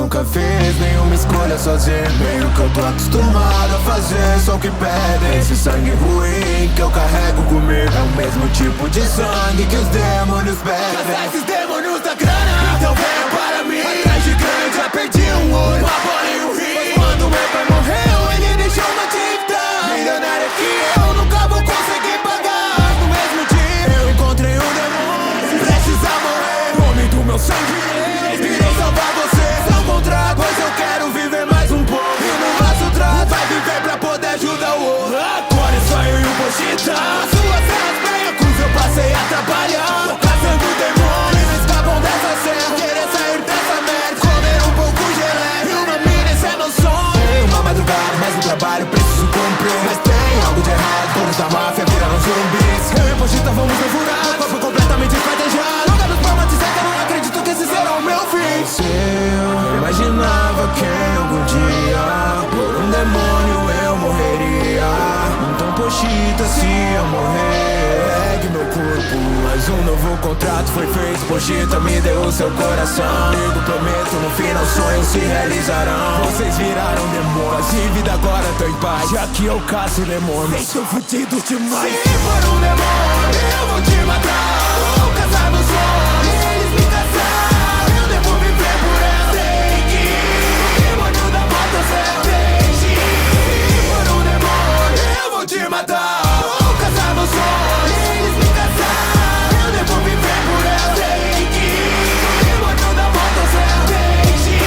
nunca fiz nenhuma escolha sozinho. Meio que eu tô acostumado a fazer só o que pedem. Esse sangue ruim que eu carrego comigo é o mesmo tipo de sangue que os demônios pedem. Caçar esses demônios da grana, então venha para mim. Atrás de grande já perdi um olho, uma bola e um rim. Mas quando meu pai morreu ele deixou uma dívida milionária que eu nunca vou conseguir pagar. No mesmo dia eu encontrei um demônio prestes a morrer. O homem do meu sangue, irei salvar você. Não contra, pois eu quero viver mais um pouco. E no nosso trato vai viver pra poder ajudar o outro. Agora é só eu e o Pochita. Suas serras brancas eu passei a trabalhar. Tô caçando demônios, escapam dessa serra. Querer sair dessa merda, comer um pouco de gelé e uma mina, esse é meu sonho. Tem uma madrugada, mas o trabalho preciso cumprir. Mas tem algo de errado, todos da máfia viraram zumbis. Eu e o Pochita vamos devorar, o corpo completamente esquadejado. Jogados pra matizar, eu não acredito que esse será o meu fim. Se eu imaginava que algum dia por um demônio eu morreria, então Pochita, se eu morrer, pegue meu corpo. Mas um novo contrato foi feito, Pochita me deu o seu coração. Eu prometo, no final sonhos se realizarão. Vocês viraram demônios e vida agora tô em paz, já que eu caço demônios. Vocês são fudidos demais. Se for um demônio eu vou te matar. Vou caçar meus sonhos, eles me caçaram. Eu devo viver por ela. Tem que ir, demônio da motosserra. Denji, se for um demônio eu vou te matar. Vou caçar meus sonhos, eles me caçaram. Eu devo viver por ela. Tem que ir, demônio da motosserra. Denji,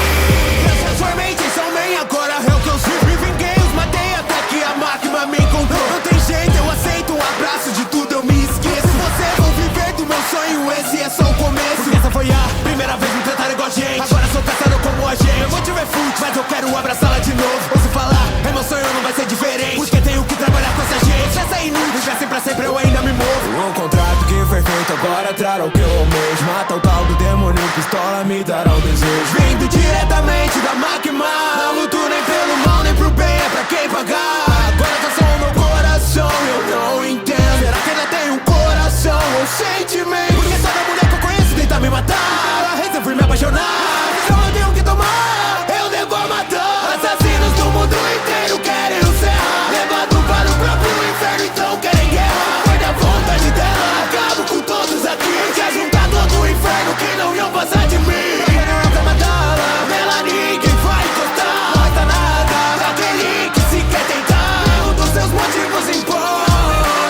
eu transformei em Soulman, agora é o que eu sou. Me vinguei, os matei até que a máquina me encontrou. Não tem jeito, eu aceito um abraço, de tudo eu me esqueço. Vocês vão viver do meu sonho, esse é só o começo. Porque essa foi a primeira vez me trataram igual gente. Agora sou caçador como a gente. Eu vou te ver fute, mas eu quero abraçá-la de novo. Ouço falar, é meu sonho, não vai ser diferente. Porque tenho que trabalhar com essa gente. Essa é inútil, já pra sempre eu ainda me movo. Um contrato que foi feito, agora trará o que eu almejo. Mata o tal do demônio, pistola me dará um desejo. Vindo diretamente da máquina, não luto nem pelo mal nem pro bem, é pra quem pagar. Agora tá só o meu coração, eu não entendo. Será que ainda tem um coração ou sentimento? Porque toda mulher que eu conheço tenta me matar. Eu resolvi me apaixonar, então eu tenho que tomar, eu devo matar. Assassinos do mundo inteiro querem o serra, levado para o próprio inferno, então querem guerra. Foi da vontade dela, acabo com todos aqui. Quer juntar todo o inferno que não iam passar de mim. Eu quero matá-la, nela ninguém vai encostar. Não resta nada daquele que se quer tentar. Nenhum dos seus motivos importa,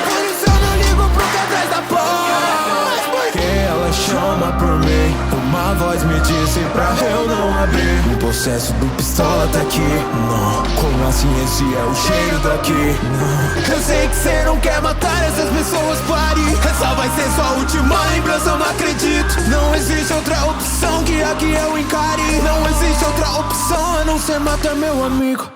por isso eu não ligo pro que atrás da porta. Mas por que ela chama por mim? Uma voz me disse pra eu não abrir. O possesso do pistola tá aqui. Não, como assim esse é o cheiro daqui? Não, eu sei que cê não quer matar essas pessoas, pare. Essa vai ser sua última lembrança, eu não acredito. Não existe outra opção que aqui eu encare. Não existe outra opção a não ser matar meu amigo.